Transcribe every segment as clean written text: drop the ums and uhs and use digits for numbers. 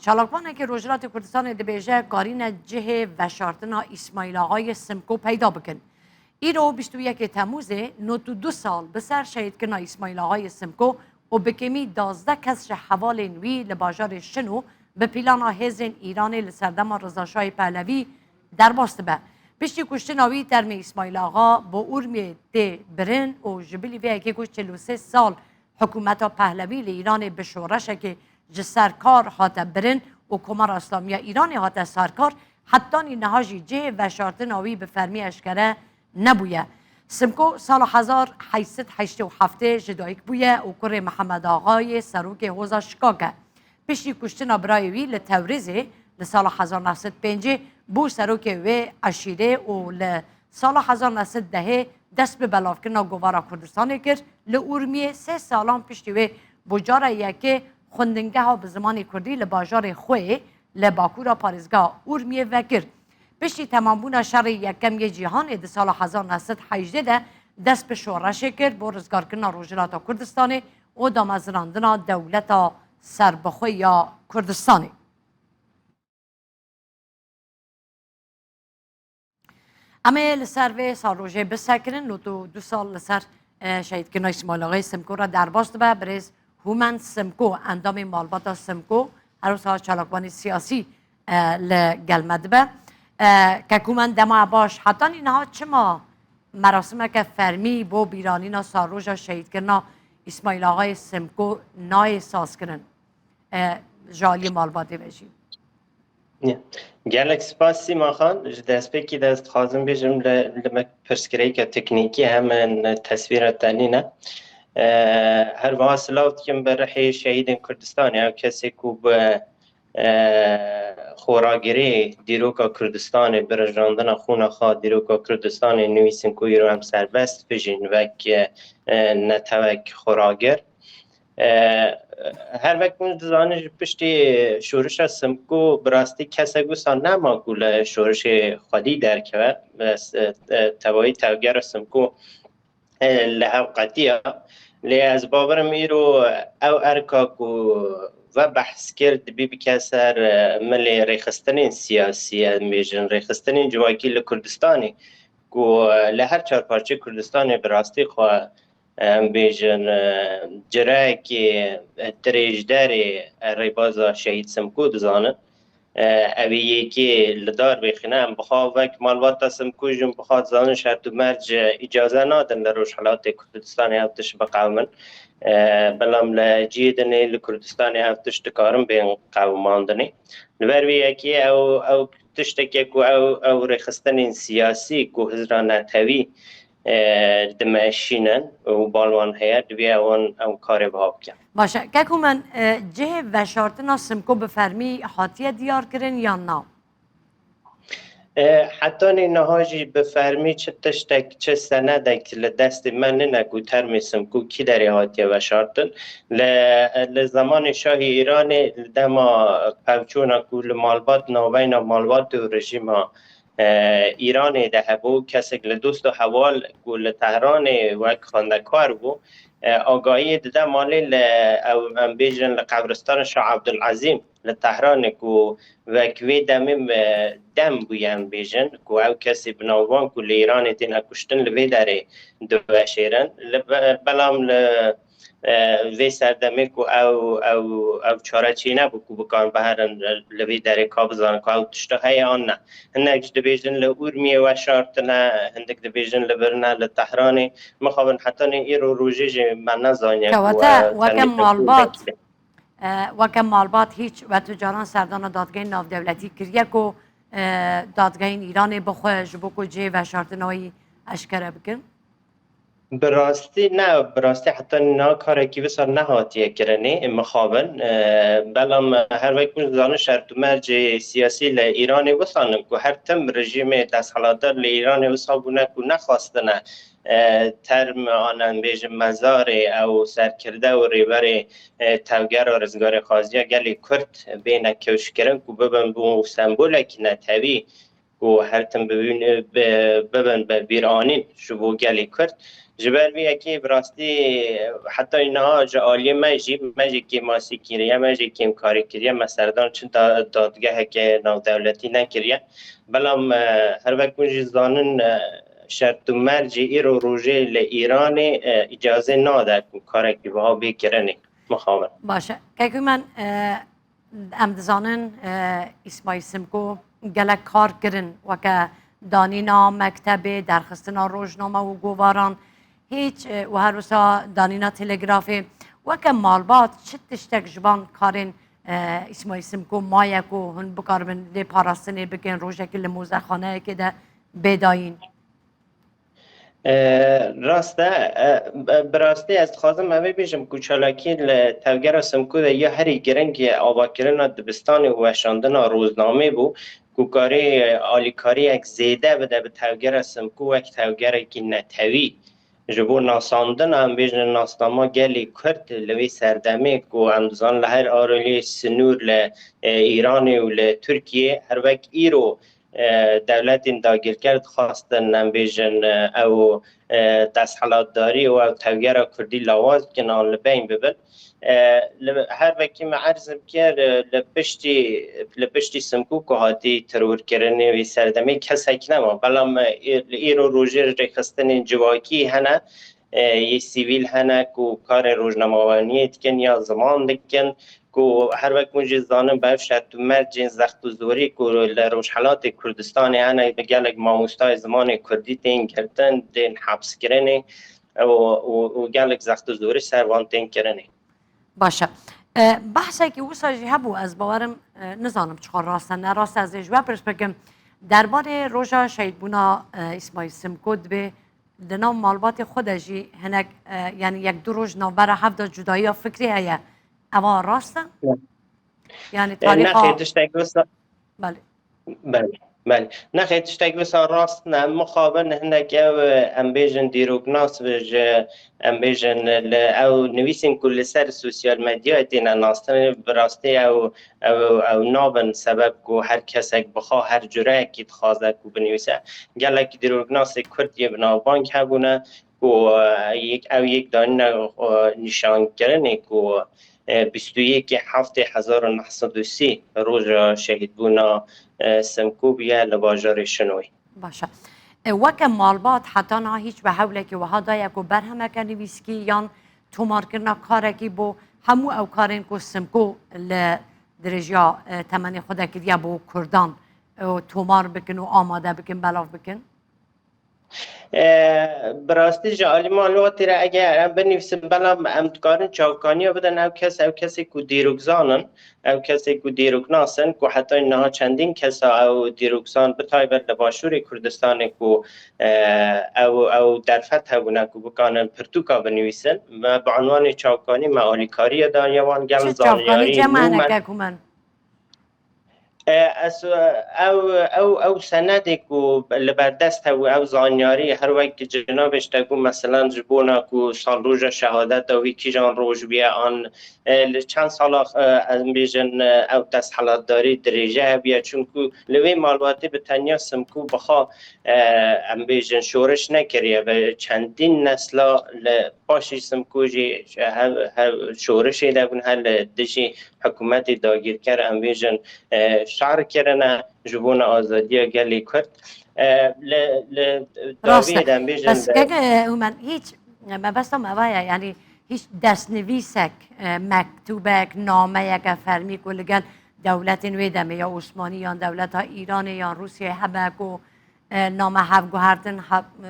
چالاکوانه که روجرات کردستان دبیجه کارین جه وشارتنا اسماعیل آقای سمکو پیدا بکن. ای رو 21 تموز 92 سال بسر شهید کنا اسماعیل آقای سمکو و بکمی 12 کسر حوال نوی لباجار شنو به پیلان هزین ایران لسردم رضاشاه پهلوی در باست به. پشتی کشته ناوی ترمی اسماعیل آقا با ارمی ده برن و جبلی وی که کش 43 سال حکومت پهلوی ایران به شورش که سرکار هات برن و کمار اسلامی ایران هات سرکار حتی نهاجی جه و شارت ناوی به فرمی اشکره نبویه. سمکو سال 1887 جدایک بویه و کره محمد آقای سروک حوزه شکاکه. پشتی کشتن برای وی لتورزه لسال 1905 بو سروک و عشیره و لسال 1910 دست به بلاف کنا گوارا کردستان کرد لورمیه 3 سالان پشتی و بجاره یکی خوندنگه ها به زمان کردی لباجار خوی لباکورا پارزگاه اورمیه وکر. پشتی تمام بونا شر یکم یه جهان ده سال 1918 ده دست به شورش کرد با رزگار کنا روجرات کردستان و دامزراندنا دولت سربخوی یا کردستانی. اما لسر و سال روژه بسکرن و 2 سال لسر شهید کنا اسماعیل آقای سمکو را در باست به برز هومن سمکو اندام مالبات سمکو هر روز چالاکوانی سیاسی لگلمد به که کومن دما باش حتی اینها چما مراسم که فرمی با بیرانی نا ساروژا شهید کنا اسماعیل آقای سمکو نای ساز کنن جالی مالباتی بشیم گلک سپاسی ما خان دست بکی دست خازم بیشم لمک پرسکری که تکنیکی همین تصویر تنینه هر واصلات کم برحی شهید کردستان یا کسی کو به خوراگیری دیروکا کردستان برجاندن خون خواه دیروکا کردستان نویسن کوی رو هم سربست بجین و که نتوک خوراگر هر وقت من دزانش پشتی شورش سمکو براستی کسی گوستان نما گوله شورش خودی در که بس توایی توگر سمکو لحوقتی لی از باور میرو او ارکاکو و بحث کرد بی کسر ملی ریخستنین سیاسی میجن ریخستنین جواکی لکردستانی کو لهر 4 پارچه کردستانی براستی خواه بیجن جرای که تریجداری ریبازا شهید سمکو دزانه اوی یکی لدار بخینه هم بخواه وک مالوات سمکو جن بخواه زانه شرط و مرج اجازه نادن لروش حالات کردستانی هفتش بقومن بلام لجیدنی لکردستانی هفتش تکارم بین قوماندنی لبروی یکی او تشتکی که او ریخستنین سیاسی که هزران نتوی دمشینن و بالوان هیا دوی اون کار باب کن باشه که من جه و شارتنا سمکو بفرمی حاتیه دیار کرن یا نه؟ حتی نهاجی بفرمی چه تشتک چه سندک لدست من نگو ترمی سمکو کی در حاتیه و شارتن لزمان شاه ایران دما پوچونا کول مالبات نوین مالبات و رژیم ایران ده بو کسی که دوست و حوال گل تهران و خواندکار بو آگاهی ده مالی ل بیژن لقبرستان شاه عبدالعظیم لتهران کو و کوی دم بویم بیژن کو او کسی بناوان کو ایران دین اکشتن لوی داره دو شیرن بلام وی سردمی کو او چاره چینه بکو بکن بهرن لوی در کابزان کو او تشتهای آن نه هندک دبیجن لورمی و شارتنا هندک دبیجن لبرنا لتهرانی مخابن حتی ایرو روجی من نزانیه وکم مالبات هیچ و تجاران سردان دادگاه ناف دولتی کریه کو دادگاه ایران بخواه جبکو جه و شارتنایی اشکره بکن براستی نه براستی حتی نه کاری که بسیار نهاتیه کرنی مخابن بلام هر وقت من زانه شرط و مرج سیاسی ل ایران وسانم که هر تم رژیم دستحالاتر ل ایران وسابونه که نخواستنه ترم آنان بیش مزار او سرکرده و ریبر توگر و رزگار خازیه گلی کرد بین کوش کردن که ببن بو سمبوله که نتوی کو هرتم ببن به بیرانین شبو گلی کرد جبر وی اکی براستی حتی اینها جالی مجی که ماسی کریه مجی که کاری کریه مسردان چون دادگاه که نو دولتی نکریه بلام هر وقت کنجی زانن شرط و مرجی ایرو روژه لإیران اجازه ناده کاری که با بکرنه مخابر باشه که من ام دزانن اسماعیل سمکو گلک کار کرن و که دانینا مکتب درخستنا روزنامه و گواران هیچ و هر روزا دانینا تلگرافی و که مالبات چه تشتک جبان کارن اسماعیل سمکو مایکو هن بکار من لی پاراستنی بکن روزه که لموزه خانه که ده بداین راسته براستی از خواستم اوی بیشم کوچالاکی توگر سمکو ده یا هری گرنگ آبا کرنا دبستان و وشاندن روزنامه بو کوکاری آلیکاری یک زیده بده به توگر سمکو یک توگر که نتوی جبو ناساندن هم بیشن ناسنامه گلی کرد لوی سردمه کو امزان لهر آرولی سنور لإیران و لترکیه هر وقت ایرو دولت داگیر کرد خواستن نمیجن او تسهیلات داری و توگر کردی لواز کنان لبین ببن هر وقتی معرضم کرد لپشتی سمکو که هاتی ترور کردن و سردمی کسی نما بلام ایرو روزی رخستن جواکی هنه یه سیویل هنه که کار روزنامه‌نویسی کن یا زمان دکن کو هر وقت منجی زانم باف شد مرج زخت و زوری کو لروشحالات کردستان انا بگلگ ماموستای زمان کردی تین کردن دین حبس کردن و گلگ زخت و زوری سروان تین کردن باشه بحثی که وساجی هبو از باورم نزانم چقدر راست نه راست از اجوا پرسپکم درباره روزا شهید بونا اسماعیل سمکود به دنام مالبات خودجی هنگ یعنی یک دو روز نوبر هفت جدایی فکری هیا اما راسته؟ یعنی تاریخ نه خیلیش بله بله نه خیلیش تگوسا راست نه مخابن هنگ او امبیجن دیروگناس وج امبیجن او نویسین کل سر سوسیال مدیا دینا ناستن براستی او نابن سبب کو هر کسی بخوا هر جوره کی تخوازه کو بنویسه گلک دیروگناس کردی بنا بانک هبونه کو یک دانه نشان کردن کو 21/7/1930 روز شهید بونا سمکو بیا لباجار شنوی باشه وکم مالبات حتی نه هیچ به حوله که وها دایه که برهمه که نویسکی یان تومار کرنا کاره که بو همو او کارین که سمکو لدرجیا تمنی خوده کردیا بو کردان تومار بکن و آماده بکن بلاف بکن براستی جالی معلوماتی را اگر بنویسیم بلام امتکارن چاوکانی بدن او کسی که دیروگزانن او کسی که دیروگناسن که حتی اینها چندین کسا او دیروگزان بتایبت لباشور کردستان که او در فتح بونه که بکانن پرتوکا بنویسن به عنوان چاوکانی معالیکاری دانیوان گل چاوکانی جمع نکه کمن او سندی کو لبردست او زانیاری هر وقت جنابش تگو مثلا جبونا کو سال روز شهادت او کی جان روز بیا آن چند سال از بیژن او تسهیلات داری درجه بیا چون کو لوی معلوماتی به تنیا سمکو بخوا ام بیژن شورش نکریه و چندین نسلا پاشی سمکو جی شورش دبن هل دشی حکومت داگیر کر ام بیژن شعر کردن جبون آزادی گلی کرد راسته بس که من هیچ ما بس ما ویا یعنی هیچ دست نویسک مکتوبک نامه یک فرمی کل گل دولت ویدم یا عثمانی یا دولت ایران یا روسیه حبک و نامه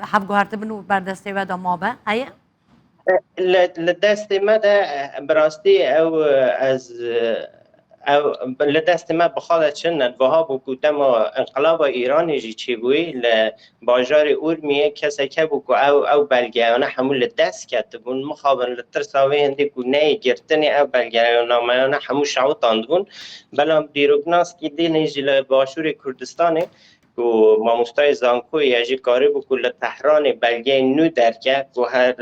هفگوهرتن بنو بردسته و ما به هیه لدست ما ده براستی او از او لدست ما بخاطر چند وها بکو دما انقلاب ایرانی جی چی بوی لباجار اورمیه کسی که بکو او بلگیانه همون لدست کرد بون مخابن لترساوی هندی کو نه گرتنی او بلگیانه همون شعوتاند بون بلام دیروگناس کی دی نیجی لباشور کردستانه و ماموستای زانکو یجی کاری بکل تهران بلگه نو درکه و هر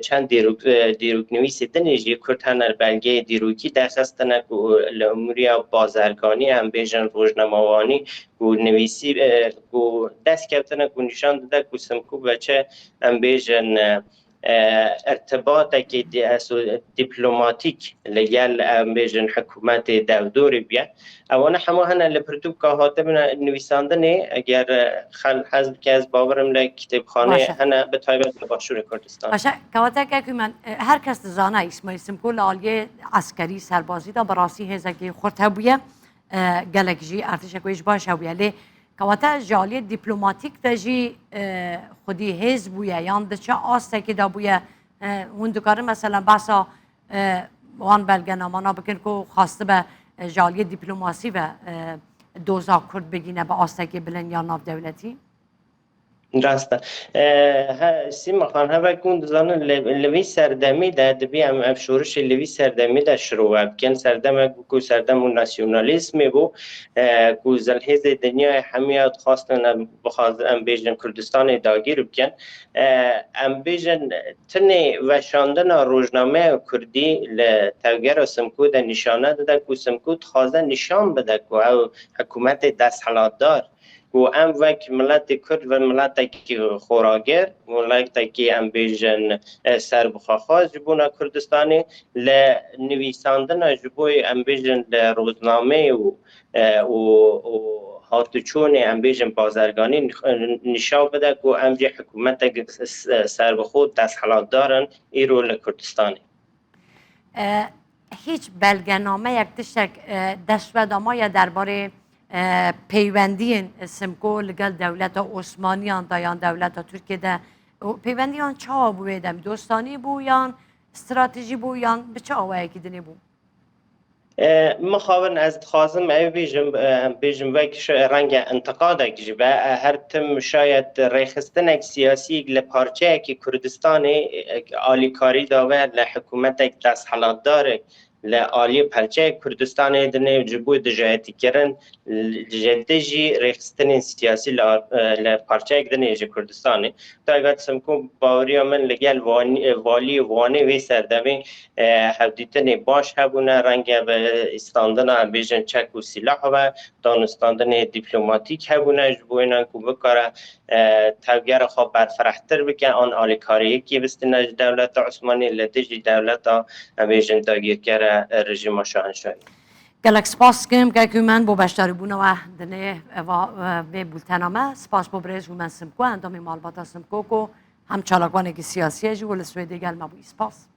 چند دیروک نویسی تنیجی کرد هنر بلگه دیروکی دست هستنه که لاموریا بازرگانی هم بیجن روزنامه‌وانی و نویسی و دست کفتنه که نشان داده که سمکو بچه هم بیجن ارتباط که دیپلماتیک لگل بیجن حکومت دودوری بیه اونا همه هنه لپرتوب که هاتم نویساندنه اگر حزب که از باورم لکتبخانه هنه به تایبت لباشور کردستان باشه کواته که من هر کس زانه اسمای سمکو لالیه عسکری سربازی دا براسی هزگی خورد هبویه گلک جی ارتش کویش باش هبویه لی کواته جالی دیپلماتیک دا جی خودی هز بویه یان ده چه آسته که دا بویه هندوکاره مثلا بحثا وان بلگنامانا بکن که خواسته به جالی دیپلماسی و دوزا کرد بگینه به آسته که بلن یا ناف دولتی راسته سیما خان هوا کند زنان لوی سردمی ده دبی هم افشورش لوی سردمی ده شروع بکن سردم کو سردم و ناسیونالیسم بو کو زلهز دنیا همیاد خواستن بخواست ام بیجن کردستان داگیر بکن ام بیجن تنی و شاندن روزنامه کردی لتوگر سمکو ده نشانه ده کو سمکو خواسته نشان بده کو حکومت دست حالات دار و ام وک ملت کرد و ملت کی خوراگر ملت کی ام بیجن سر بخواخاز جبونا کردستانی ل نویساندن جبوی ام بیجن روزنامه و هاتوچون ام بیجن بازرگانی نشان بده که ام جی حکومت سر بخود دست حالات دارن ایرو لکردستانی هیچ بلگنامه یک تشک دستودامای درباره پیوندی سمکو لگل دولت عثمانیان دایان دولت ترکیه ده پیوندیان چه بوده دم دوستانی بویان استراتژی بویان به چه آوایی که دنی بو مخابن از خازم ای بیجم وک رنگ انتقاد جبه هر تم شاید ریخستن سیاسی لپارچه که کردستان آلیکاری داور لحکومت دست حالات داره لآلی پرچه کردستان دنیا جبوی دجایتی کردن جدیجی ریخستن سیاسی لپارچه دنیا کردستانی تا اگر سمکو باوری من لگل والی وانی وی سردمین هفدیتن باش هبونه رنگ به استاندن بیجن چک و سلاح و دانستاندن دیپلماتیک هبونه جبوینا که بکاره توگر خواب برفرحتر بکن آن آلیکاری که بستن دولت عثمانی لدیجی دولت بیجن داگیر کرده رژیم شاهنشاهی گلک سپاس کم که من با بشتاری بونه و دنه و بولتنامه سپاس با برز و من سمکو اندامی معلومات سمکو که هم چالاکوانه که سیاسیه جو و لسوی دیگل مبوی سپاس